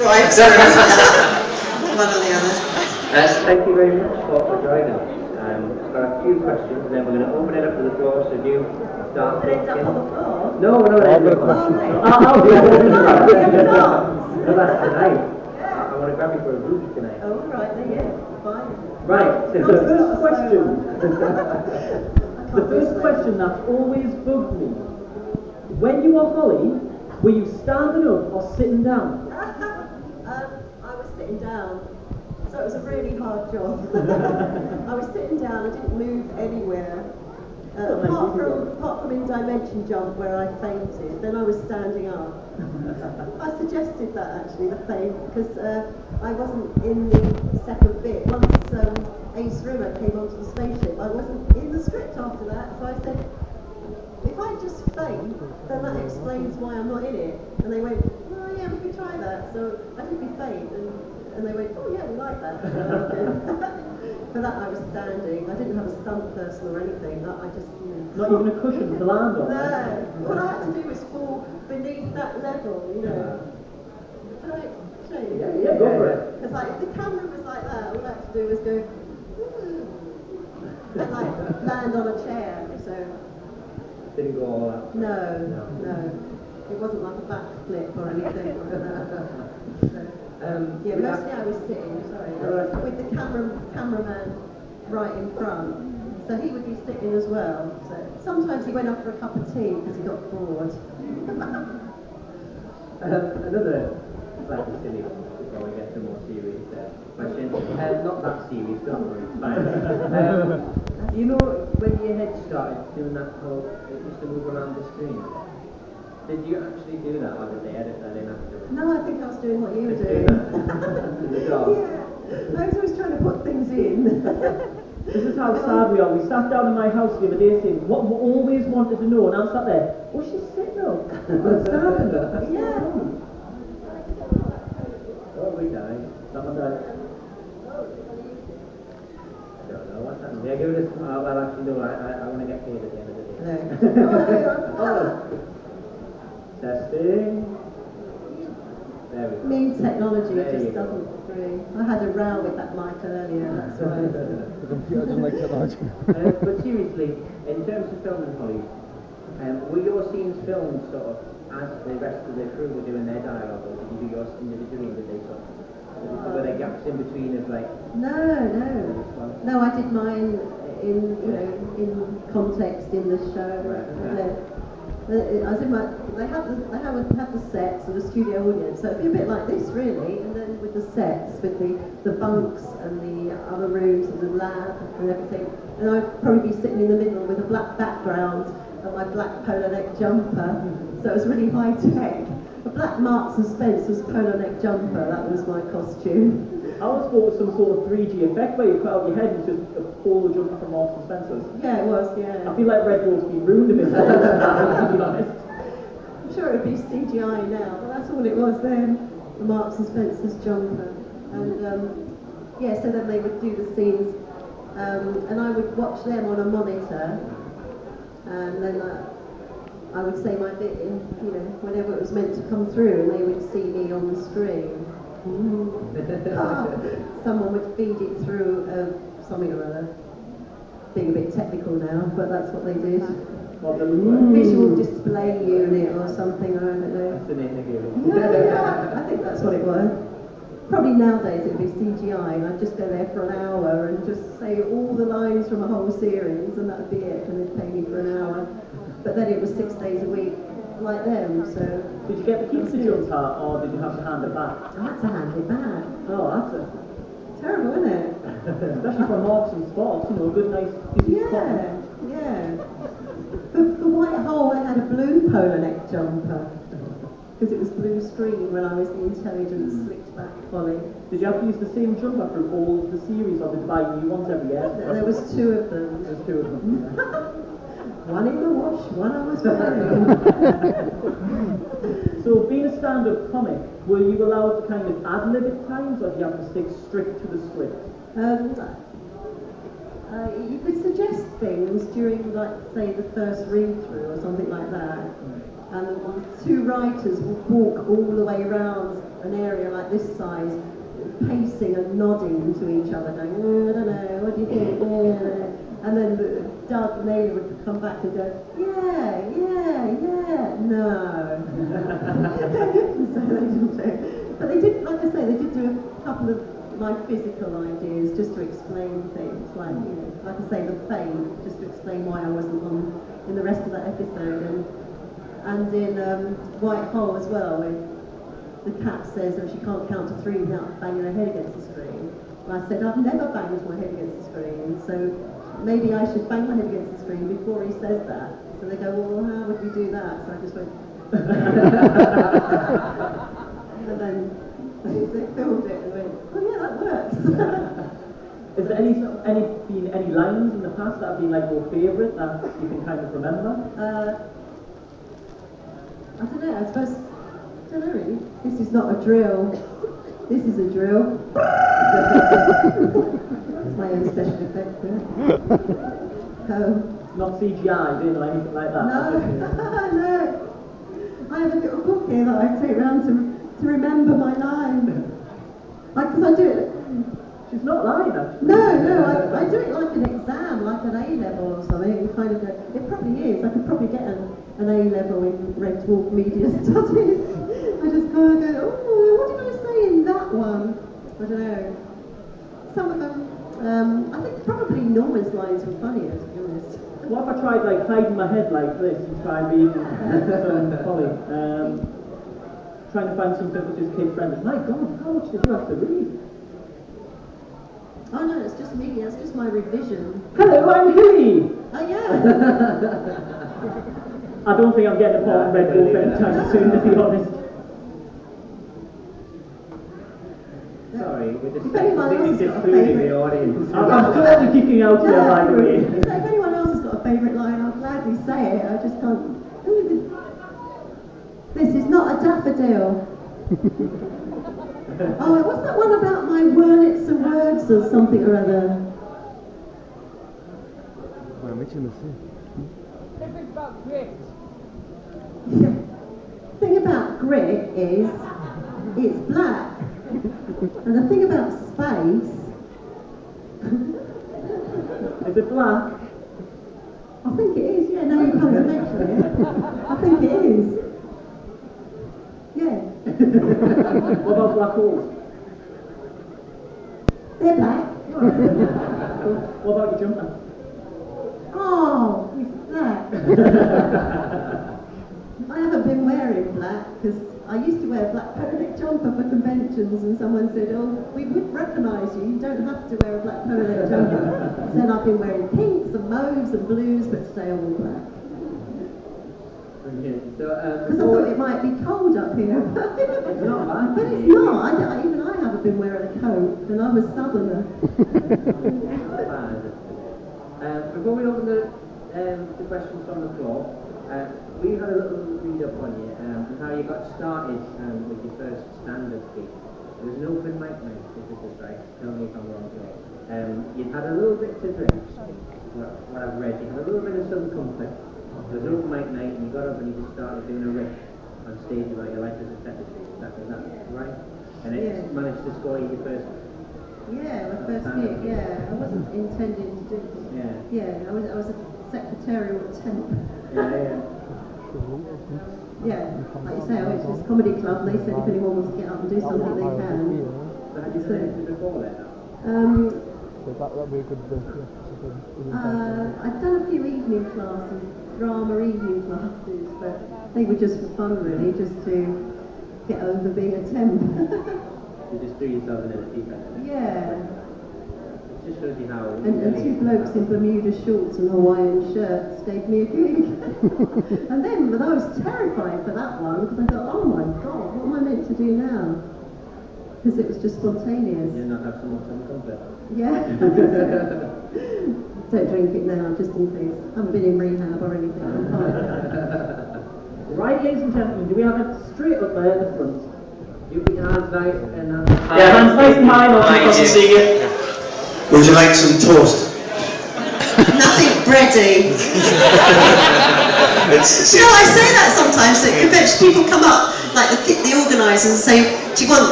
Right, sorry. One or the other. Thank you very much for joining us. I've got a few questions and then we're going to open it up to the floor, so do start thinking. No, I've got a question. No, that's tonight. I want to grab you for a movie tonight. Oh, right, there you go. Fine. Right, so the first question. The first question that's always bugged me. When you were Holly, were you standing up or sitting down? I was sitting down, so it was a really hard job. I was sitting down, I didn't move anywhere. Apart from in dimension jump where I fainted, then I was standing up. I suggested that actually, the faint, because I wasn't in the second bit. Once Ace Rimmer came onto the spaceship, I wasn't in the script after that, so I said, if I just faint, then that explains why I'm not in it. And they went, oh yeah, we could try that. So I did be faint, and they went, oh yeah, we like that. For that I was standing. I didn't have a stunt person or anything. I just, Not even a cushion to land on? No. What I had to do was fall beneath that level, Can I show you? Yeah, go for it. Because if the camera was like that, all I had to do was go, and land on a chair. So. Didn't go all out. No. It wasn't like a backflip or anything like that. So, mostly I was sitting, with the cameraman right in front. So he would be sitting as well. So sometimes he went off for a cup of tea because he got bored. Another slightly silly before we get to more serious question. Not that serious, don't worry, it's fine. You know, when your head started doing that whole, it used to move around the screen. Did you actually do that, or did they edit that in afterwards? No, I think I was doing what you were doing. Yeah, I was always trying to put things in. This is how sad we are. We sat down in my house the other day saying, what we always wanted to know, and I'm sat there, oh, she's sitting up. What's standing up? Yeah. Oh, we died. Someone died. I don't know what's happening. Yeah, give it a well, actually, no, I want to get paid at the end of the day. No. Testing. There we go. New technology just doesn't agree. I had a row with that mic earlier, that's why. The computer doesn't like technology. But seriously, in terms of filming, Holly, were your scenes filmed sort of as the rest of the crew were doing their dialogue, or did you do yours individually, or did they sort of, were there gaps in between of like? No, I did mine in context in the show. Right. As in they have the sets and the studio audience, so it'd be a bit like this really, and then with the sets, with the bunks and the other rooms and the lab and everything, and I'd probably be sitting in the middle with a black background and my black polo neck jumper, so it was really high tech. A black Marks and Spencer's polo neck jumper, that was my costume. I was thought it was some sort of 3G effect where you cut out your head and just a polo jumper from Marks and Spencer's. Yeah, it was, yeah. I feel like Red Bull's been ruined a bit, to be honest. I'm sure it would be CGI now, but that's all it was then, the Marks and Spencer's jumper. And so then they would do the scenes, and I would watch them on a monitor, and then I would say my bit in, whenever it was meant to come through, and they would see me on the screen. Someone would feed it through something or other. Being a bit technical now, but that's what they did. Visual display unit or something, I don't know. That's the name they gave it. Yeah, I think that's what it was. Probably nowadays it would be CGI, and I'd just go there for an hour and just say all the lines from a whole series, and that would be it, and they'd pay me for an hour. But then it was 6 days a week, like them, so... Did you get the keys to jump part, or did you have to hand it back? I had to hand it back. Oh, that's it. Terrible, isn't it? Especially for Marks and Sports, a good, nice, easy spot. Yeah. For Whitehall, I had a blue polo neck jumper, because it was blue screen when I was the intelligent, slicked back Holly. Did you have to use the same jumper through all of the series, or did you buy new ones every year? There was 2 of them. There's 2 of them. One in the wash, one I was wearing. So, being a stand-up comic, were you allowed to kind of ad-lib at times, or did you have to stick strict to the script? You could suggest things during, like, say, the first read-through or something like that. And the 2 writers would walk all the way around an area like this size, pacing and nodding to each other, going, I don't know, what do you think? And then Doug and Ayla would come back and go, yeah, no. So they didn't do. But they did, like I say, they did do a couple of my physical ideas just to explain things, like, you know, like I say, the fame, just to explain why I wasn't on in the rest of that episode, and in Whitehall as well, where the cat says that she can't count to 3 without banging her head against the screen. And I said, I've never banged my head against the screen, so maybe I should bang my head against the screen before he says that. So they go, well, how would we do that? So I just went, and then they filmed it and went, oh yeah, that works. Is there been any lines in the past that have been like your favourite that you can kind of remember? I don't know, I suppose, I don't know really. This is not a drill. This is a drill. That's my own special effect there. Not CGI, doing or anything like that? No, no. I have a little book here that I take around to remember my lines. Because I do it. She's not lying, actually. No, I do it like an exam, like an A-level or something. You kind of go, it probably is. I could probably get an A-level in Red Dwarf Media Studies. I just kind of go, oh, what did I say in that one? I don't know. Some of them, I think probably Norman's lines were funnier, to be honest. What if I tried like hiding my head like this and try reading Polly? Trying to find something which is kid-friendly. My God, how much did you have to read? Oh no, it's just me, it's just my revision. Hello, I'm Hilly! Oh yeah! I don't think I'm getting a part of Red Dwarf anytime soon, to be honest. Sorry, we're just If anyone else has got a excluding the favourite, audience. I'm totally kicking out here, by the way. So if anyone else has got a favourite line, I'll gladly say it. I just can't. This is not a daffodil. Oh, what's that one about my Wurlitzer words or something or other? Something about grit. The thing about grit is it's black. And the thing about space... Is it black? I think it is, yeah, now you come to mention it. I think it is. Yeah. What about black holes? They're black. What about your jumper? Oh, it's black. I haven't been wearing black because I used to wear a black polo jumper for conventions, and someone said, oh, we would recognise you, you don't have to wear a black polo jumper. So then I've been wearing pinks and mauves and blues, but stay all black. Brilliant. So, Because I thought it might be cold up here. it's not bad. But it's not. Even I haven't been wearing a coat, and I'm a southerner. Not bad. Before we open the questions from the floor, we had a little read up on you and how you got started with your first stand-up speech. It was an open mic night, if this is right. Tell me if I'm wrong here. You'd had a little bit to drink. What I've read, you had a little bit of some comfort. It was an open mic night, and you got up and you just started doing a riff on stage about your life as a secretary. Is that right? And it managed to score you your first. Yeah, my first gig. Yeah, I wasn't intending to do it. Yeah. I was a secretarial temp. Yeah. Yeah, like you say, I went to this comedy club and they said if anyone wants to get up and do something, they can. So had you done anything before then? That'd be a good I'd done a few evening classes, drama evening classes, but they were just for fun really, just to get over being a temp. You just threw yourself in a deep end. Yeah. It just shows you how... And two blokes in Bermuda shorts and Hawaiian shirts gave me a gig. And then, but I was terrified for that one, because I thought, oh my God, what am I meant to do now? Because it was just spontaneous. You not have some comfort. Yeah. Don't drink it now, just in case. I haven't been in rehab or anything. I'm fine. Right, ladies and gentlemen, do we have it straight up there at the front? You put your hands nice and Yeah, hands nice and high, not Thank you. see it. Would you like some toast? Nothing bready. It's You know, I say that sometimes at conventions. People come up like the organisers and say, do you want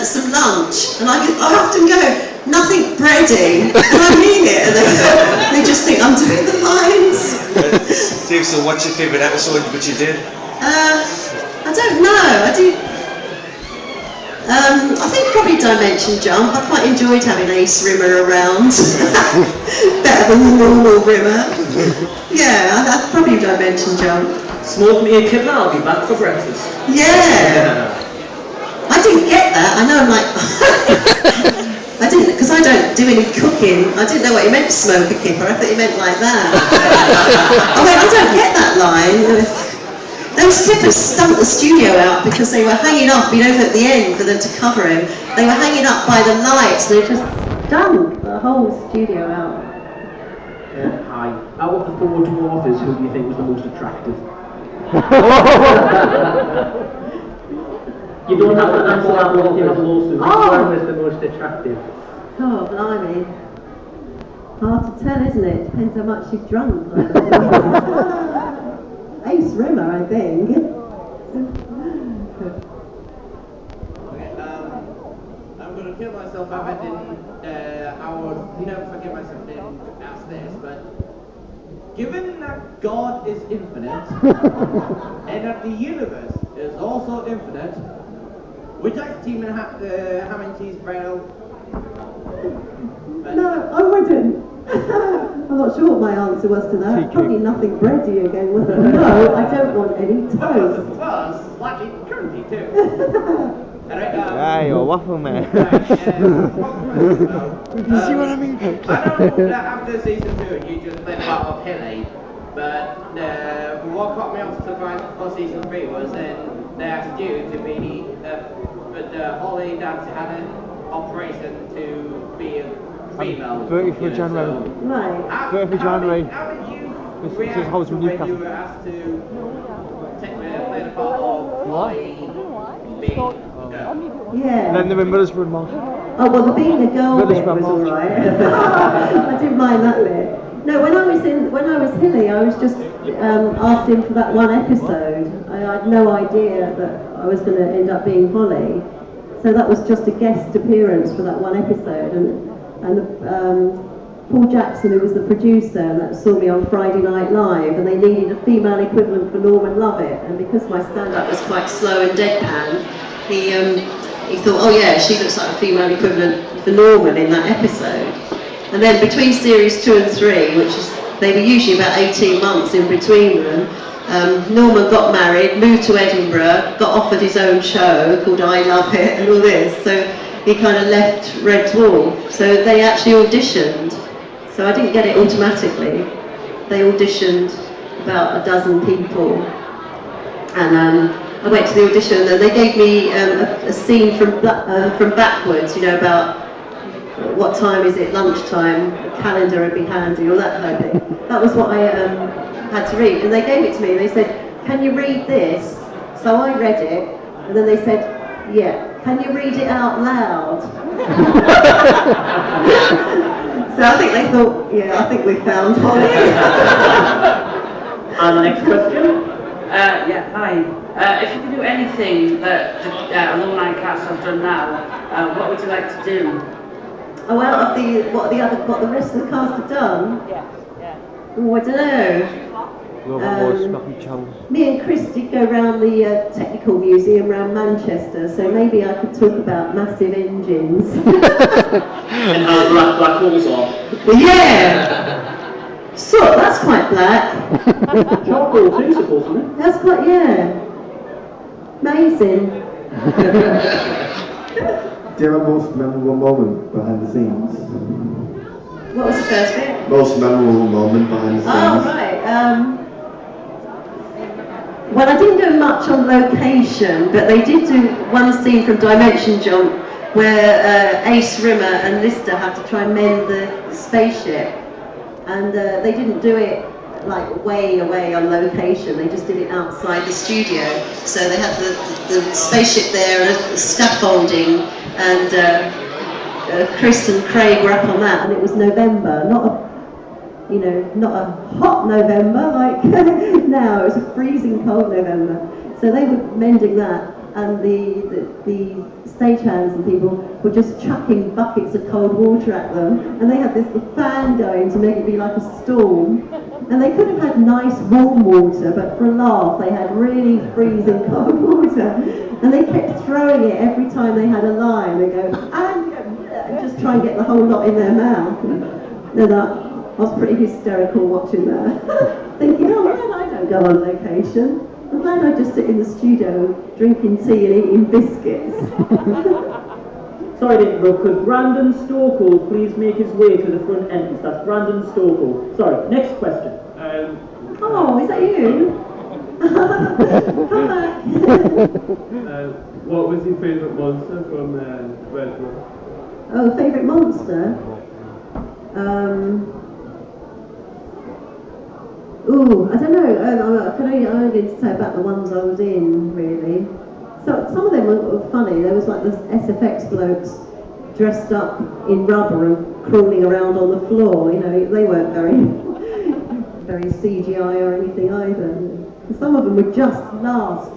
some lunch? And I often go, nothing bready, and I mean it, and they just think I'm doing the lines. Steve, so what's your favourite episode which you did? I don't know, I think probably Dimension Jump. I quite enjoyed having Ace Rimmer around. Better than the normal Rimmer. Yeah, I'd probably Dimension Jump. Smoke me a kibble, I'll be back for breakfast. Yeah. I didn't get that. I know I'm like... I didn't, because I don't do any cooking. I didn't know what he meant, smoke a kipper. I thought he meant like that. I went, I don't get that line. Those kippers stunk the studio out because they were hanging up, at the end for them to cover him. They were hanging up by the lights, and they just stunk the whole studio out. Hi. Out of the four dwarfers, who do you think was the most attractive? You don't have to answer that one in a lawsuit. Which one was the most attractive? Oh, blimey. Hard to tell, isn't it? Depends how much you've drunk. Ace Rimmer, I think. Okay, I'm going to kill myself if I didn't, I would, forgive myself if I didn't ask this, but given that God is infinite, and that the universe is also infinite, would you like to team in ham and cheese bread? No, I wouldn't. I'm not sure what my answer was to that. Probably nothing bready again, was it? No, I don't want any toast. Well, slightly currently too. Hey, you're a waffle man. You see what I mean? I know that after season 2 you just played part of Hilly, but what caught me off surprise for season 3 was then they asked you to be Holly that had an operation to be a female. 30th of January. Right. 30th of January. How did you This is react how it's when Newcastle. you were asked to play the part of Holly being a girl? Yeah. And then the Middlesbrough match. Oh, well, the being a girl bit Middlesbrough was all match. right. I didn't mind that bit. No, when I was Hilly, I was just asked in for that one episode. I had no idea that I was going to end up being Holly. So that was just a guest appearance for that one episode. And Paul Jackson, who was the producer, and that saw me on Friday Night Live, and they needed a female equivalent for Norman Lovett. And because my stand-up was quite slow and deadpan, he thought, oh yeah, she looks like a female equivalent for Norman in that episode. And then between series 2 and 3, which is, they were usually about 18 months in between them, Norman got married, moved to Edinburgh, got offered his own show called I Love It and all this, so he kind of left Red Dwarf. So they actually auditioned, so I didn't get it automatically. They auditioned about a dozen people, and I went to the audition, and they gave me a scene from backwards, about what time is it, lunchtime, a calendar would be handy, all that kind of thing. That was what I had to read, and they gave it to me, and they said, can you read this? So I read it, and then they said, yeah, can you read it out loud? So I think they thought, yeah, I think we found Holly. And the next question? Yeah, hi. If you could do anything that the alumni cast have done now, what would you like to do? Oh, out of what the rest of the cast have done? Yeah. Oh, I don't know. Me and Chris did go around the Technical Museum around Manchester, so maybe I could talk about massive engines. And how black holes are. Well, yeah! So, that's quite black. Charcoal too, supposedly. That's quite, yeah. Amazing. Do you have a most memorable moment behind the scenes? What was the first bit? Most memorable moment behind the scenes? Oh, right. Well, I didn't do much on location, but they did do one scene from Dimension Jump where Ace Rimmer and Lister had to try and mend the spaceship, and they didn't do it like way away on location, they just did it outside the studio. So they had the spaceship there and scaffolding, and Chris and Craig were up on that, and it was November, not a hot November like now, it was a freezing cold November. So they were mending that, and the stagehands and people were just chucking buckets of cold water at them, and they had this fan going to make it be like a storm. And they could have had nice warm water, but for a laugh they had really freezing cold water. And they kept throwing it every time they had a line. They go, and just try and get the whole lot in their mouth. And I was pretty hysterical watching that. Thinking, oh man, I don't go on vacation. I'm glad I just sit in the studio drinking tea and eating biscuits. Sorry to interrupt, could Brandon Stokel please make his way to the front entrance? That's Brandon Stokel. Sorry, next question. Oh, is that you? Come back. What was your favourite monster from Red Wolf? Oh, favourite monster? Ooh, I don't know. I can only say about the ones I was in, really. So some of them were funny. There was like the SFX blokes dressed up in rubber and crawling around on the floor. You know, they weren't very CGI or anything either. And some of them would just last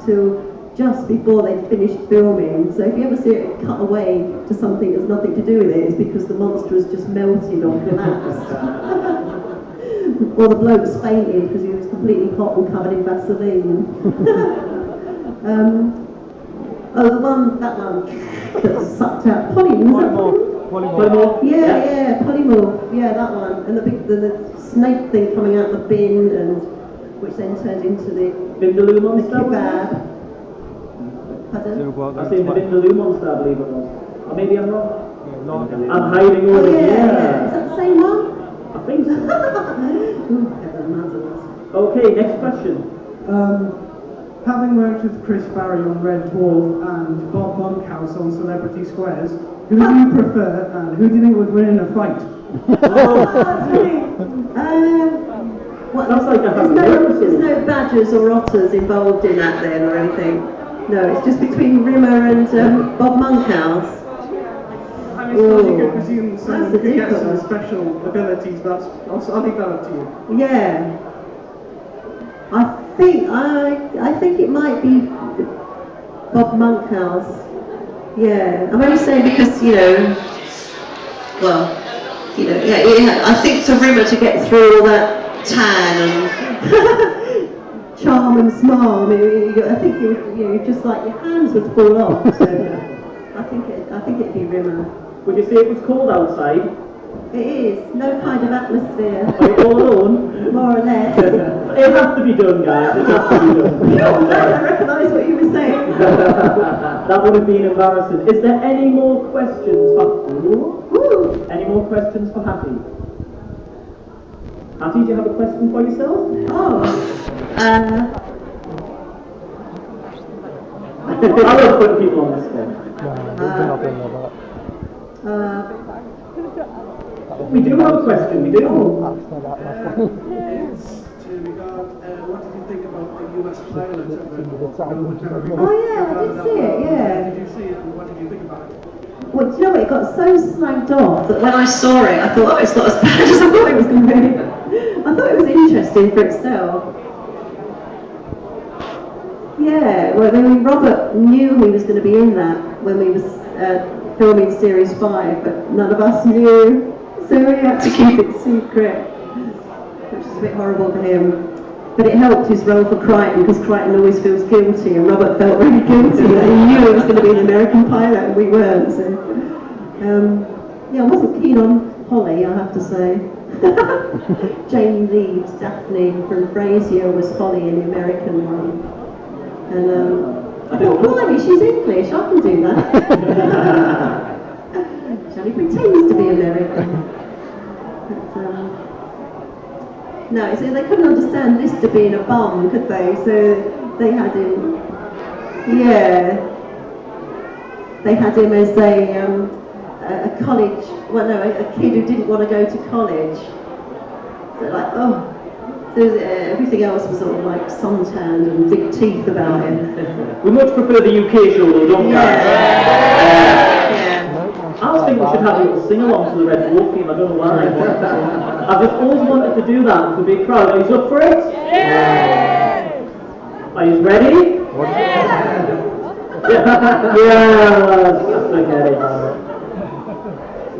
till just before they'd finished filming. So if you ever see it cut away to something that's nothing to do with it, it's because the monster has just melted or collapsed. Or the bloke's fainted because he was completely hot and covered in Vaseline. That one that sucked out polymorph. Yeah, polymorph. Yeah, that one. And the snake thing coming out the bin, and which then turned into the Vindaloo monster. Kebab. Pardon? I think the Vindaloo monster, I believe it was. Or maybe I'm wrong. I'm hiding over here. Yeah. Is that the same one? I think so. Okay, next question. Having worked with Chris Barry on Red Dwarf and Bob Monkhouse on Celebrity Squares, who do you prefer and who do you think would win in a fight? There's no badgers or otters involved in that then or anything. No, it's just between Rimmer and Bob Monkhouse. I suppose you could presume someone could get some special abilities, but I'll leave that up to you. Yeah. I think it might be Bob Monkhouse. Yeah. I'm only saying because, yeah, I think for Rimmer to get through all that tan and charm and smile, I think you just like your hands would fall off. So I think it'd be Rimmer. Would you say it was cold outside? It is. No kind of atmosphere. Are you all alone? More or less. It has to be done, guys. It has to be done. I recognise what you were saying. That would have been embarrassing. Is there any more questions for Any more questions for Hattie? Hattie, do you have a question for yourself? I love putting people on the spot. We do have a question, we do. It's to regard, what did you think about the US pilot of Red Dwarf? Oh yeah, I did see it, yeah. Did you see it and what did you think about it? Well, do you know what, it got so slagged off that when I saw it, I thought, it's not as bad as I thought it was going to be. I thought it was interesting for itself. Yeah, well, I mean, Robert knew he was going to be in that when we was filming Series 5, but none of us knew, so we had to keep it secret, which is a bit horrible for him. But it helped his role for Crichton, because Crichton always feels guilty, and Robert felt really guilty that he knew it was going to be an American pilot, and we weren't. So, I wasn't keen on Holly, I have to say. Jane Leeds, Daphne from Frasier was Holly in the American one. And I thought, blimey, she's English, I can do that. She only pretends to be American. No, so they couldn't understand Lister being a bum, could they? So they had him, they had him as a college, a kid who didn't want to go to college. So so everything else was sort of like suntanned and big teeth about him. We much prefer the UK show though, don't we? I was thinking we should have a little sing-along to the Red Dwarf theme, I don't know why. I've just always wanted to do that with a big crowd. Are you up for it? Yeah! Are you ready? Yeah! Yes, forget it.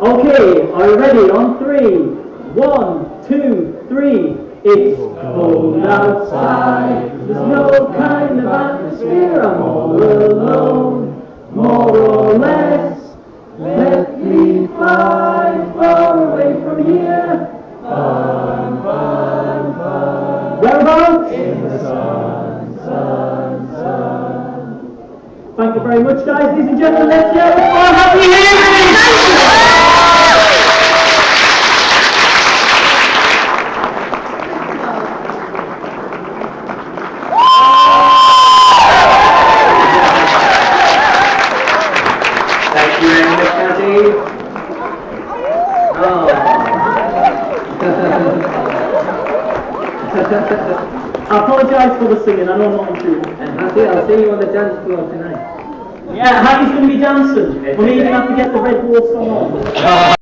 Okay, are you ready? On 3. 1, 2, 3. It's cold outside. There's no kind of atmosphere. I'm all alone, more or less. Let me fly far away from here. Fun, fun, fun. Whereabouts? In the sun, sun, sun. Thank you very much, guys. Ladies and gentlemen, let's hear it for Hattie Hayridge. Thank you very much, Hattie. Oh. I apologise for the singing, I know I'm not in tune. And Hattie, I'll see you on the dance floor tonight. Yeah, Hattie's going to be dancing. We'll even have to get the Red Wolf song on.